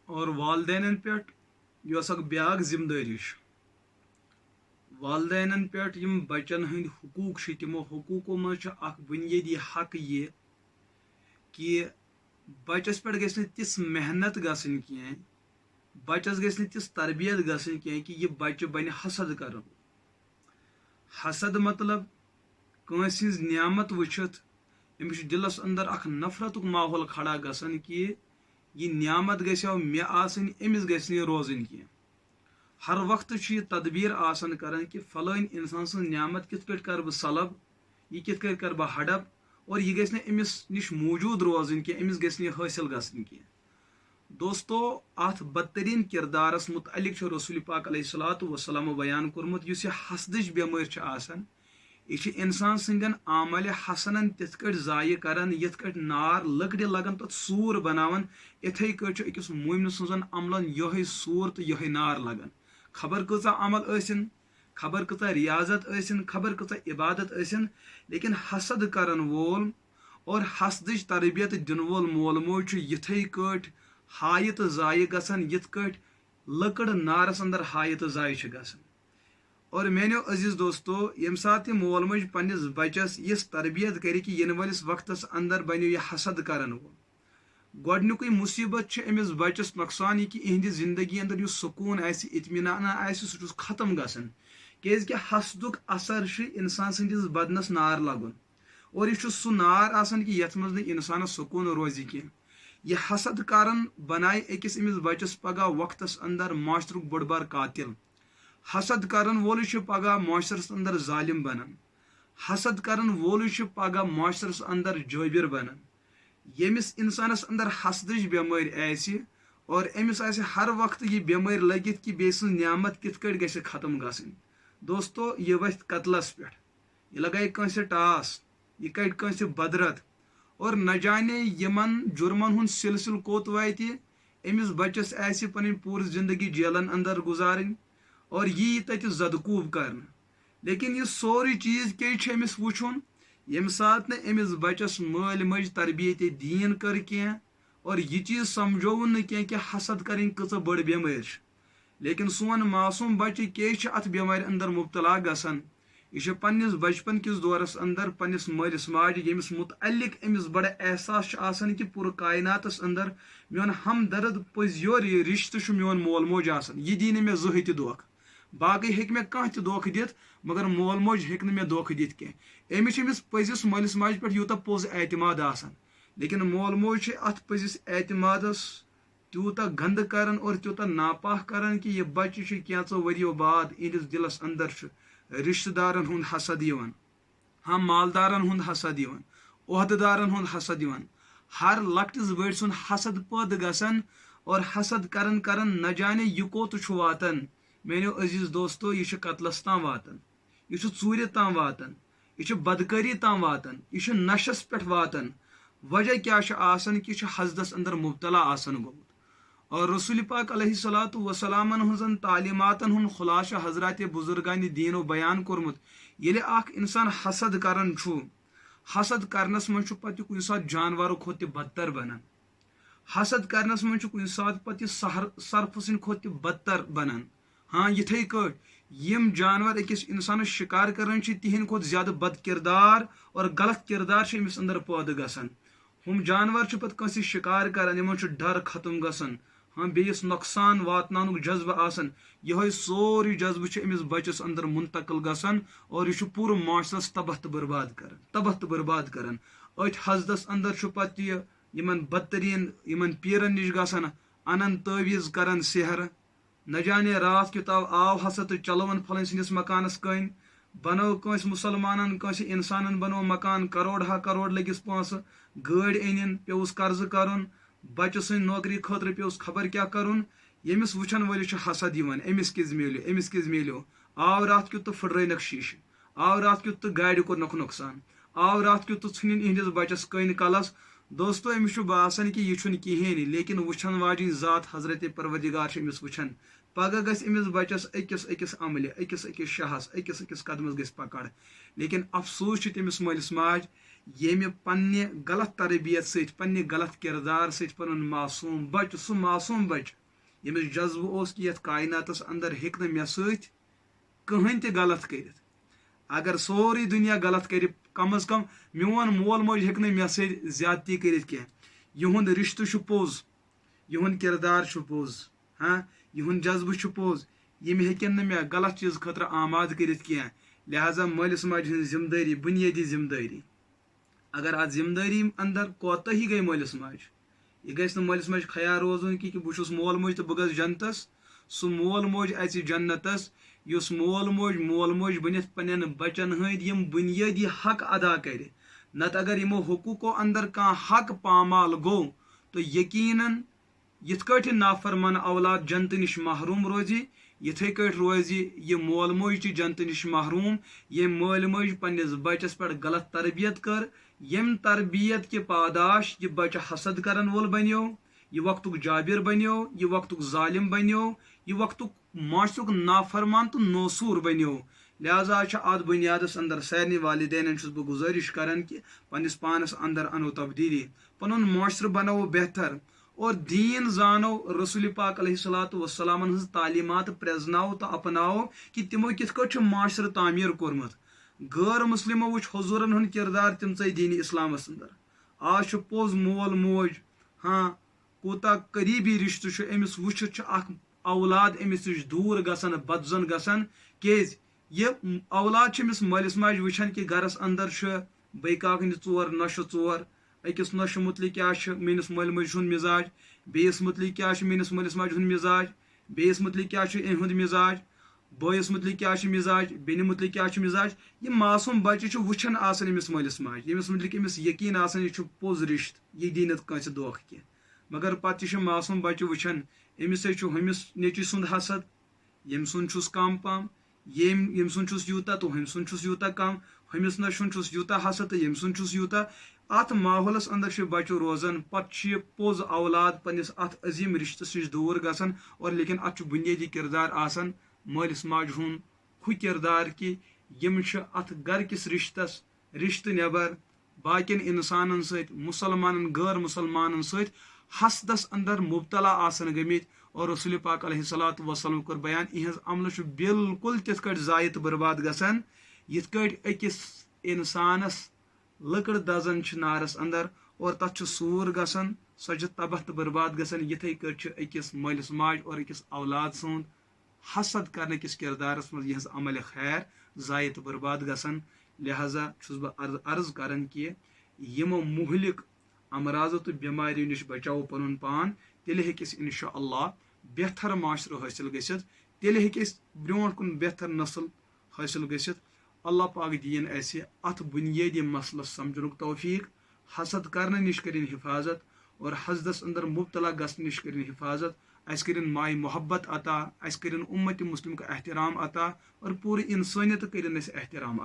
اور والدین پہ یس اک بیاکھ ذمہ داری والدین پہ یم بچن ہند حقوق تمو حقوقو مز اخ بنیادی حق یہ کہ بچس پہ گھس تس محنت گھن کی بچس گھس تس تربیت گھن کی کہ یہ بچہ بن حسد کر حسد مطلب کنس ہز نعمت وچھت امس دلس اندر اخ نفرت ماحول کھڑا گھن کہ یہ نعمت گھو مے آسن امس گھس روزن کی ہر وقت یہ تدبیر آسان کران کہ فلان انسان سن نعمت کت پہ کر بہ سلب یہ کت پہ کر بہ ہڑپ اور یہ گھس امس نش موجود روزن کی امس گھس حاصل گھن کی دوستو ات بدترین کردارس متعلق رسول پاک علیہ الصلوۃ والسلام بیان کورمت اس حسدچ بیمار آسان یہ انسان سندین عمل حسنن تت کٹ ضائع کران یت کٹ نار لکڑ لگان تت سور بناوان اتھے کٹ اکس مومن سن عملن یہ سور تو یہ نار لگان خبر کۭژاہ عمل ٲسِن خبر کۭژاہ ریاضت ٲسِن خبر کۭژاہ عبادت ٲسِن لیکن حسد کرن وول اور حسدچ تربیت دن وول مول موج یتھے کٹ ہائہ تو ضائع گژھان یت کٹ لکڑ نارس اندر ہائہ تو ضائع گژھان اور میانو عزیز دوستو یم سات مول موج پنس بچس اس تربیت کر کہ ین ولس وقتس اندر بنو یہ حسد کرن وول گۄڈنیُکُے مصیبت امس بچس نقصان یہ کہ اہند زندگی اندر اس سکون اطمینان سہ ختم گژھان کیازِ کہ حسدک اثر انسان سندس بدنس نار لگن اور یہ سہ نار آسان کہ یتھ مز انسانس سکون روزی کی یہ حسد کرن بنائے اکس امس بچس پگہ وقتس اندر معاشرک بوڑ بار قاتل حسد کرن وول پگہ معاشرس اندر ظالم بنان حسد کرن وول پگہ معاشرس اندر جٲبِر بنان یمس انسانس اندر حسدچ بیمار اور امس ہر وقت یہ بیمار لگت کہ بی سن نعمت کت کٹ گھس ختم گھن دوستو یہ وتھ قتلس پہ یہ لگائے کنس ٹاس یہ کڑ کنس بدرت اور نہ جانے یمن جرمن ہند سلسل کوت واتہ امس بچس پن پور زندگی جیلن اندر گزارن اور یہ تت زدکوب کرنا لیکن یہ سوری چیز کیا امس وچھن یم سات امس بچس مل مج تربیت دین کر کی اور یہ چیز سمجھو کہ حسد کریں کۭژاہ بڑ بیمار لیکن سون معصوم بچہ کی ات بیمار اندر مبتلا گژھان یہ پنس بچپن کس دورس اندر پنس مالس ماج یمس متعلق امس بڑا احساس آسان کہ پور کائناتس اندر میون ہمدرد پز یور یہ رشتہ میون مول موج آسان یہ دی مے زٕہٕنۍ تہِ دھوکہ باقی ہیٚکہِ مےٚ کانٛہہ تہِ دھوکہ دِتھ مگر مول موج ہیٚکہِ نہٕ مےٚ دھوکہ دِتھ کینٛہہ أمِس چھِ أمِس پٔزِس مٲلِس ماجہِ پٮ۪ٹھ یوٗتاہ پوٚز اعتماد آسان لیکن مول موج چھِ اتھ پٔزِس اعتمادس تیوٗتاہ گنٛدٕ کران اور تیوٗتاہ ناپاک کران کہ یہِ بچہِ چھُ کینٛژو ؤرِیو بعد یِہنٛدِس دِلس اندر چھُ رشتہٕ دارن ہُنٛد حسد یِوان مالدارن ہُنٛد حسد یِوان عہدٕ دارن ہُنٛد حسد یِوان ہر لۄکٹِس بٔڑۍ سُنٛد حسد پٲدٕ گژھان اور حسد کرن کرن نہ جانے یہِ کوٚت چھُ واتان میانیو عزیز دوستو یہ قتلس تام واتان یہ ژوٗرِ تام واتان یہ بدکاری تام واتان یہ نشس پہ واتان وجہ کیا آسان کہ یہ حسدس اندر مبتلا آسان گومت اور رسول پاک علیہ الصلوۃ والسلام ہن تعلیماتن ہن خلاصہ حضرات بزرگان دین و بیان کورمت ییٚلہِ اکھ انسان حسد کران چھُ حسد کرنس من پتہ کُنہِ ساتہٕ جانورو کھۄتہٕ تہِ بدتر بنان حسد کرنس من کُنہِ ساتہٕ پتہ سرپھ سٕنٛدِ کھۄتہٕ تہِ بدتر بنان ہاں یتھے کٹ یم جانور اکس انسانس شکار کران تہند کھت زیادہ بد کردار اور غلط کردار امس اندر پٲدٕ گژھان ہم جانور پتہ کٲنٛسہِ شکار کران یمن ڈر ختم گژھان ہاں بیس نقصان واتنانُک جذبہ آسان یہ سورُے جذبہ امس بچس اندر منتقل گژھان اور یہ پورٕ معاشرس تباہ تو برباد کران ات حسدس اندر پتہ یمن بدترین یمن پیرن نش گژھان انان تعویز کران سحر نہ جانے رات کتاب آو ہسا تو چلوان پھلن سندس مکانس کن بنو کنس مسلمانن کنس انسانن بنو مکان کروڑ ہا کروڑ لگس پونسہ گاڑی انن پیوس قرض کرن بچہ سن نوکری خاطر پیوس خبر کیا کرن یمس وچھن ولس حسد یوان امس کز میلیو آو رات کیُت تو پھٹرٲینکھ شیشہ آو رات کیُت تو گاڑی کورنکھ نقصان آو رات کیُت تو ژھٕنِن اہندس بچس کن کلس دوستو امس باسان کہ یہ چھُنہٕ کہین لیکن وچھن واجن ذات حضرت پروردگار امس وچھان پگہ گژھِ امس بچس أکِس عملہِ أکِس شہس أکِس قدمس گژھِ پکڑ لیکن افسوس چھُ تٔمِس مٲلِس ماجہِ ییٚمہِ پننہِ غلط تربیت سۭتۍ پننہِ غلط کردار سۭتۍ پنُن معصوٗم بچہِ سُہ معصوٗم بچہِ ییٚمِس جذبہٕ اوس کہِ یتھ کائناتس اندر ہیٚکہِ نہٕ مےٚ سۭتۍ کٕہٕنۍ تہِ غلط کٔرِتھ اگر سورُے دُنیا غلط کرِ کم از کم میون مول موج ہیٚکہِ نہٕ مےٚ سۭتۍ زیادتی کٔرِتھ کینٛہہ یِہُنٛد رِشتہٕ چھُ پوٚز یِہُنٛد کردار چھُ پوٚز یِہُنٛد جذبہٕ چھُ پوٚز یِم ہیٚکن نہٕ مےٚ غلط چیٖز خٲطرٕ آماد کٔرِتھ کینٛہہ لہذا مٲلِس ماجہِ ہٕنٛز ذمہٕ دٲری بُنیٲدی ذمہٕ دٲری اگر اتھ ذمہٕ دٲری اندر کوتاہی گٔے مٲلِس ماجہِ یہ گژھِ نہٕ مٲلِس ماجہِ خیال روزُن کہِ بہٕ چھُس مول موج تہٕ بہٕ گژھٕ جنتس سُہ مول موج اژِ جنتس یُس مول موج بٔنِتھ پننٮ۪ن بچن ہٕنٛدۍ یِم بُنیٲدی حق ادا کرِ نتہٕ اگر یِمو حقوٗقو اندر کانٛہہ حق پامال گوٚو تہٕ یقیٖنن یِتھ کٲٹھۍ نافرمان اولاد جنتہٕ نِش محروٗم روزِ یِتھے کٲٹھۍ روزِ یہِ مول موج تہِ جنتہٕ نِش محروٗم ییٚمۍ مٲلۍ مٲج پننِس بچس پٮ۪ٹھ غلط تربیت کٔر ییٚمہِ تربیت کہِ پاداش یہِ بچہِ حسد کرن وول بنیو یہِ وقتُک جابر بنیو یہِ وقتُک ظالم بنیو یہِ وقتُک معاشرُک نافرمان تہٕ نوسوٗر بنیو لہذا چھُ اتھ بنیادس اندر سارنٕے والدینن چھُس بہٕ گزٲرش کران کہِ پننِس پانس اندر انو تبدیلی پنُن معاشرٕ بناوو بہتر اور دیٖن زانو رسول پاک علیہ الصلوۃ والسلامن ہٕنٛز تعلیمات پرزناوو تہٕ اپناوو کہِ تِمو کِتھ کٲٹھۍ چھُ معاشرٕ تعمیٖر کوٚرمُت غٲر مسلمو وٕچھ حضوٗرن ہُنٛد کردار تِم ژٔے دیٖنِ اسلامس اندر آز چھُ پوٚز مول موج کوٗتاہ قریٖبی رشتہٕ چھُ أمِس وٕچھِتھ چھُ اکھ اولاد أمِس نِش دوٗر گژھان بدزن گژھان کیازِ یہِ اولاد چھِ أمِس مٲلِس ماجہِ وٕچھان کہِ گرس اندر چھُ بیٚیہِ کاکنہِ ژور نۄشہِ ژور أکِس نۄشہِ مُتعلق کیاہ چھُ میٲنِس مٲلۍ مٲجہِ ہُنٛد مزاج بیٚیِس مُتعلق کیاہ چھُ میٲنِس مٲلِس ماجہِ ہُنٛد مزاج بیٚیِس مُتعلق کیاہ چھُ یِہُنٛد مزاج بٲیِس مُتعلق کیاہ چھُ مزاج بیٚنہِ مُتعلق کیاہ چھُ مزاج یہِ معصوٗم بچہِ چھُ وٕچھان آسان أمِس مٲلِس ماجہِ ییٚمِس مُتعلق أمِس یقیٖن آسان یہِ چھُ پوٚز رِشتہٕ یہِ دی نہٕ کٲنٛسہِ دھوکہٕ کینٛہہ مگر پتہٕ تہِ چھُ معصوٗم بچہِ وٕچھان أمِس سۭتۍ چھُ ہُمِس نیٚچوۍ سُنٛد حسد ییٚمہِ سُنٛد چھُس کم پہم ییٚمہِ سُنٛد چھُس یوٗتاہ تہٕ ہُمہِ سُنٛد چھُس یوٗتاہ کم ہُمِس نۄشہِ ہُنٛد چھُس یوٗتاہ حسد تہٕ ییٚمہِ سُنٛد چھُس یوٗتاہ اتھ ماحولس اندر چھُ بچہِ روزان پتہٕ چھُ یہِ پوٚز اولاد پننِس اتھ عظیٖم رشتس نِش دوٗر گژھان اور لیکن اتھ چھُ بُنیٲدی کردار آسان مٲلِس ماجہِ ہُنٛد ہُہ کردار کہِ یِم چھِ اتھ گرکِس رشتہٕ نٮ۪بر باقین انسانن سۭتۍ مُسلمانن غٲر مُسلمانن سۭتۍ حسدس اندر مبتلا آسان گٔمٕتۍ اور رسول پاک علیہ الصلوۃ والسلام کوٚر بیان یِہنٛز عملہٕ چھُ بالکل تِتھ کٲٹھۍ ضایہِ تہٕ برباد گژھان یِتھ کٲٹھۍ أکِس انسانس لٔکٕر دزان چھِ نارس اندر اور تتھ چھُ سوٗر گژھان سۄ چھِ تباہ تہٕ برباد گژھان یِتھے کٲٹھۍ چھُ أکِس مٲلِس ماجہِ اور أکِس اولاد سُنٛد حسد کرنہٕ کِس کردارس منٛز یِہنٛز عملہِ خیر ضایہِ تہٕ برباد گژھان لہذا چھُس بہٕ عرض کران کہِ یِمو مُہلِک امراضو تہٕ بٮ۪ماریو نِش بچاوو پنُن پان تیٚلہِ ہیٚکہِ أسۍ انشاء اللہ بہتر معاشرٕ حٲصِل گٔژھِتھ تیٚلہِ ہیٚکہِ أسۍ برونٛٹھ کُن بہتر نسل حٲصِل گٔژھِتھ اللہ پاک دِیِن اسہِ اتھ بُنیٲدی مسلس سمجھنُک توفیٖق حسد کرنہٕ نِش کٔرِنۍ حفاظت اور حسدس اندر مبتلا گژھنہٕ نِش کٔرِنۍ حفاظت اسہِ کٔرِنۍ ماے محبت عطا اسہِ کٔرِنۍ اُمتِ مسلم کا احترام عطا اور پوٗرٕ انسٲنیت کٔرِنۍ اسہِ احترام عطا